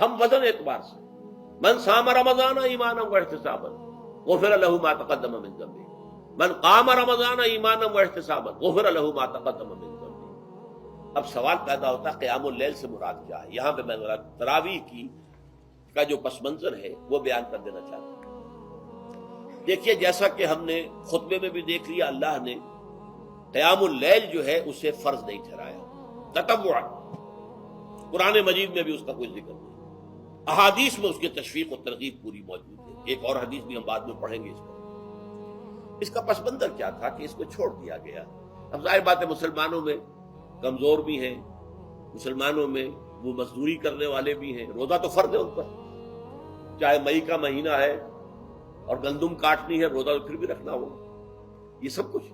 ہم وزن اعتبار سے من صام رمضان ایمانا واحتسابا غفر له ما تقدم من ذنبه من قام رمضان ایمانا واحتسابا غفر له ما تقدم من ذنبه۔ اب سوال پیدا ہوتا ہے قیام اللیل سے مراد کیا ہے؟ یہاں پہ میں تراویح کی کا جو پس منظر ہے وہ بیان کر دینا چاہتا ہوں۔ دیکھیے جیسا کہ ہم نے خطبے میں بھی دیکھ لیا، اللہ نے قیام اللیل جو ہے اسے فرض نہیں ٹھہرایا تطوعا، قرآن مجید میں بھی اس کا کوئی ذکر نہیں، احادیث میں اس کی تشویق و ترغیب پوری موجود ہے۔ ایک اور حدیث بھی ہم بعد میں پڑھیں گے اس پر۔ اس کا پس منظر کیا تھا کہ اس کو چھوڑ دیا گیا۔ اب ظاہر بات ہے مسلمانوں میں کمزور بھی ہیں، مسلمانوں میں وہ مزدوری کرنے والے بھی ہیں، روزہ تو فرض ہے ان پر، چاہے مئی کا مہینہ ہے اور گندم کاٹنی ہے، روزہ تو پھر بھی رکھنا ہوگا، یہ سب کچھ،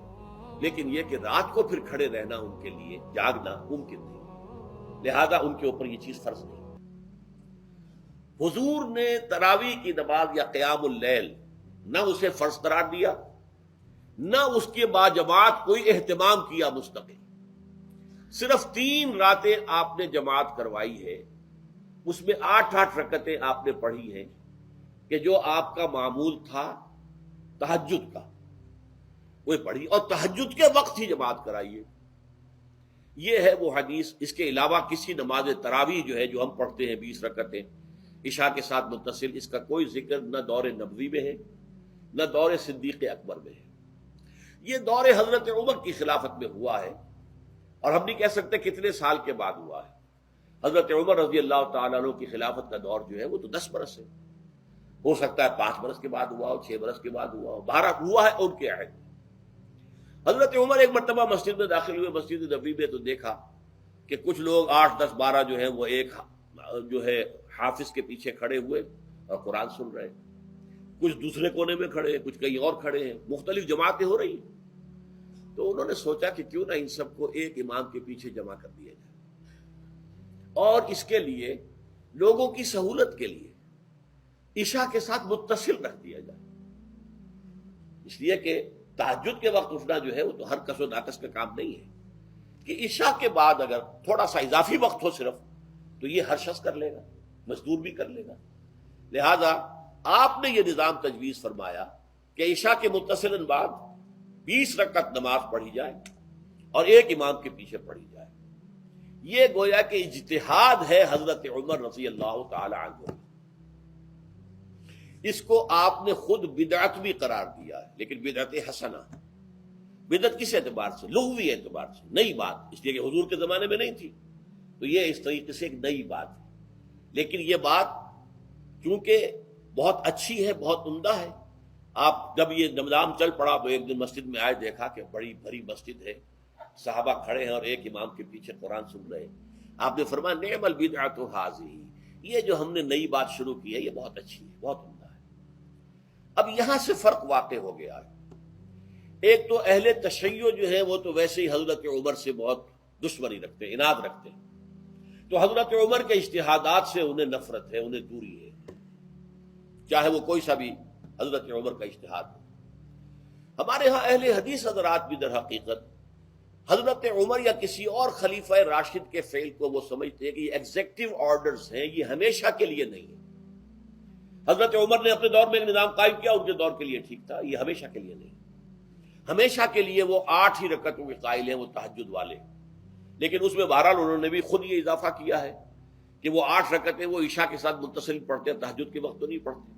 لیکن یہ کہ رات کو پھر کھڑے رہنا ان کے لیے جاگنا ممکن نہیں، لہذا ان کے اوپر یہ چیز فرض نہیں۔ حضور نے تراویح کی نماز یا قیام اللیل نہ اسے فرض قرار دیا، نہ اس کے بعد جماعت کوئی اہتمام کیا مستقل، صرف 3 راتیں آپ نے جماعت کروائی ہے، اس میں 8 رکعتیں آپ نے پڑھی ہیں کہ جو آپ کا معمول تھا تہجد کا وہ پڑھی، اور تہجد کے وقت ہی جماعت کرائیے۔ یہ ہے وہ حدیث۔ اس کے علاوہ کسی نماز تراویح جو ہے جو ہم پڑھتے ہیں 20 رکعتیں عشاء کے ساتھ متصل، اس کا کوئی ذکر نہ دور نبوی میں ہے نہ دور صدیق اکبر میں ہے۔ یہ دور حضرت عمر کی خلافت میں ہوا ہے، اور ہم نہیں کہہ سکتے کتنے سال کے بعد ہوا ہے۔ حضرت عمر رضی اللہ تعالیٰ عنہ کی خلافت کا دور جو ہے وہ تو 10 برس ہے، ہو سکتا ہے 5 برس کے بعد ہوا ہو، 6 برس کے بعد ہوا ہو، 12 ہوا ہے ان کے عہد۔ حضرت عمر ایک مرتبہ مسجد میں داخل ہوئے، مسجد نبوی میں، تو دیکھا کہ کچھ لوگ 8 10 12 جو ہیں وہ ایک جو ہے حافظ کے پیچھے کھڑے ہوئے اور قرآن سن رہے، کچھ دوسرے کونے میں کھڑے ہیں، کچھ کہیں اور کھڑے ہیں، مختلف جماعتیں ہو رہی ہیں۔ تو انہوں نے سوچا کہ کیوں نہ ان سب کو ایک امام کے پیچھے جمع کر دیا جائے، اور اس کے لیے لوگوں کی سہولت کے لیے عشاء کے ساتھ متصل رکھ دیا جائے، اس لیے کہ تہجد کے وقت اٹھنا جو ہے وہ تو ہر کس و ناقص کا کام نہیں ہے، کہ عشاء کے بعد اگر تھوڑا سا اضافی وقت ہو صرف تو یہ ہر شخص کر لے گا، مزدور بھی کر لے گا۔ لہذا آپ نے یہ نظام تجویز فرمایا کہ عشاء کے متصل بعد 20 رکعت نماز پڑھی جائے اور ایک امام کے پیچھے پڑھی جائے۔ یہ گویا کہ اجتہاد ہے حضرت عمر رضی اللہ تعالی عنہ، اس کو آپ نے خود بدعت بھی قرار دیا ہے، لیکن بدعت حسنہ۔ بدعت کس اعتبار سے؟ لغوی اعتبار سے، نئی بات، اس لیے کہ حضور کے زمانے میں نہیں تھی، تو یہ اس طریقے سے ایک نئی بات ہے، لیکن یہ بات چونکہ بہت اچھی ہے، بہت عمدہ ہے۔ آپ جب یہ نظام چل پڑا تو ایک دن مسجد میں آئے، دیکھا کہ بڑی بھری مسجد ہے، صحابہ کھڑے ہیں اور ایک امام کے پیچھے قرآن سن رہے ہیں۔ آپ نے فرمایا نعم البدعۃ ھذہ، یہ جو ہم نے نئی بات شروع کی ہے یہ بہت اچھی ہے، بہت عمدہ ہے۔ اب یہاں سے فرق واقع ہو گیا ہے۔ ایک تو اہل تشیع جو ہے وہ تو ویسے ہی حضرت عمر سے بہت دشمنی رکھتے ہیں، عناد رکھتے ہیں، تو حضرت عمر کے اجتہادات سے انہیں نفرت ہے، انہیں دوری ہے، چاہے وہ کوئی سا بھی حضرت عمر کا اجتہاد ہو۔ ہمارے ہاں اہل حدیث حضرات بھی در حقیقت حضرت عمر یا کسی اور خلیفہ راشد کے فعل کو وہ سمجھتے ہیں کہ یہ ایگزیکٹو آرڈرز ہیں، یہ ہمیشہ کے لیے نہیں ہے۔ حضرت عمر نے اپنے دور میں ایک نظام قائم کیا، ان کے دور کے لیے ٹھیک تھا، یہ ہمیشہ کے لیے نہیں۔ ہمیشہ کے لیے وہ 8 ہی رکعتوں کے قائل ہیں، وہ تہجد والے، لیکن اس میں بہرحال انہوں نے بھی خود یہ اضافہ کیا ہے کہ وہ 8 رکعتیں وہ عشاء کے ساتھ متصل پڑھتے ہیں، تہجد کے وقت تو نہیں پڑھتے۔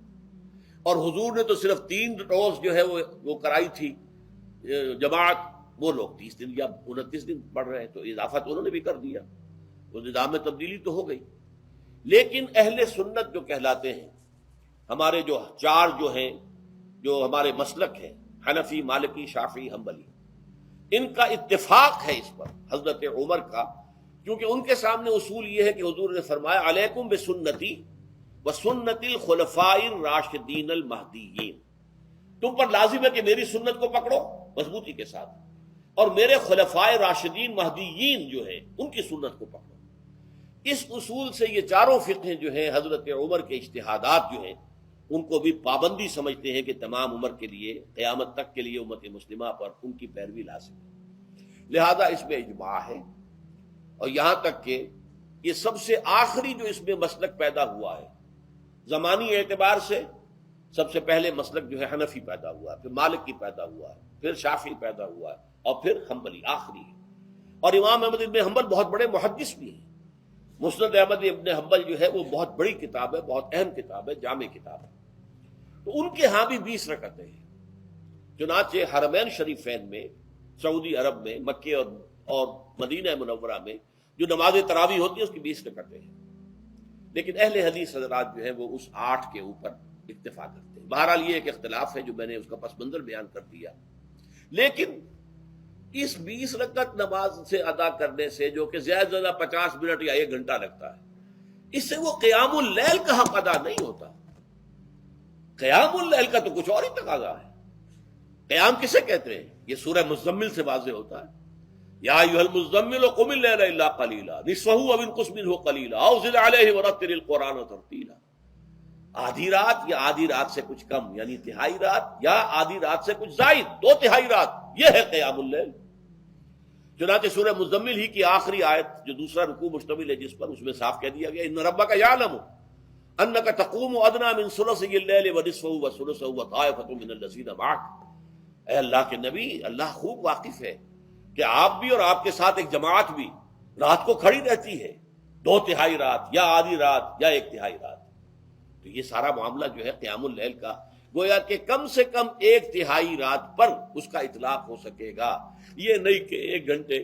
اور حضور نے تو صرف 3 روز جو ہے وہ کرائی تھی جماعت، وہ لوگ 30 دن یا 29 دن پڑھ رہے ہیں، تو اضافہ تو انہوں نے بھی کر دیا، وہ نظام میں تبدیلی تو ہو گئی۔ لیکن اہل سنت جو کہلاتے ہیں، ہمارے جو 4 جو ہیں، جو ہمارے مسلک ہیں، حنفی، مالکی، شافعی، حنبلی، ان کا اتفاق ہے اس پر حضرت عمر کا، کیونکہ ان کے سامنے اصول یہ ہے کہ حضور نے فرمایا علیکم بسنتی وسنت الخلفاء الراشدین المہدیین، تم پر لازم ہے کہ میری سنت کو پکڑو مضبوطی کے ساتھ، اور میرے خلفائے راشدین مہدیین جو ہیں ان کی سنت کو پکڑو۔ اس اصول سے یہ چاروں فقہیں جو ہیں حضرت عمر کے اجتہادات جو ہیں ان کو بھی پابندی سمجھتے ہیں کہ تمام عمر کے لیے، قیامت تک کے لیے امت مسلمہ پر ان کی پیروی لازم ہے، لہذا اس میں اجماع ہے۔ اور یہاں تک کہ یہ سب سے آخری جو اس میں مسلک پیدا ہوا ہے زمانی اعتبار سے، سب سے پہلے مسلک جو ہے حنفی پیدا ہوا ہے، پھر مالکی پیدا ہوا ہے، پھر شافعی پیدا ہوا ہے، اور پھر حنبلی آخری ہے۔ اور امام احمد ابن حنبل بہت بڑے محدث بھی ہیں۔ مسند احمد ابن حنبل جو ہے وہ بہت بڑی کتاب ہے، بہت اہم کتاب ہے، جامع کتاب ہے۔ تو ان کے ہاں بھی 20 رکعتیں ہیں۔ چنانچہ حرمین شریفین میں، سعودی عرب میں، مکے اور مدینہ منورہ میں جو نماز تراویح ہوتی ہے اس کی 20 رکعتیں ہیں، لیکن اہل حدیث حضرات جو ہیں وہ اس 8 کے اوپر اکتفا کرتے ہیں۔ بہرحال یہ ایک اختلاف ہے جو میں نے اس کا پس منظر بیان کر دیا۔ لیکن اس 20 رکعت نماز سے ادا کرنے سے، جو کہ زیادہ سے زیادہ 50 منٹ یا 1 گھنٹہ لگتا ہے، اس سے وہ قیام اللیل کا حق ادا نہیں ہوتا۔ قیام اللیل کا تو کچھ اور ہی تقاضا ہے۔ قیام کسے کہتے ہیں؟ یہ سورہ مزمل سے واضح ہوتا ہے۔ یا ایھا المزمل قم اللیل الا قلیلا نصفہ او انقص منہ قلیلا او زد علیہ ورتل القرآن ترتیلا۔ آدھی رات یا آدھی رات سے کچھ کم، یعنی تہائی رات، یا آدھی رات سے کچھ زائد، 2/3 رات، یہ ہے قیام اللیل۔ چنانچہ سورہ مزمل ہی کی آخری آیت جو دوسرا رکوع مشتمل ہے جس پر، اس میں صاف کہہ دیا گیا ان ربک یعلم انک تقوم ادنی من ثلثی اللیل ونصفہ وثلثہ وطائفۃ من الذین معک۔ اے اللہ کے نبی، اللہ خوب واقف ہے کہ آپ بھی اور آپ کے ساتھ ایک جماعت بھی رات کو کھڑی رہتی ہے، 2/3 رات یا آدھی رات یا 1/3 رات۔ تو یہ سارا معاملہ جو ہے قیام اللیل کا، گویا کہ کم سے کم 1/3 رات پر اس کا اطلاق ہو سکے گا، یہ نہیں کہ 1 گھنٹے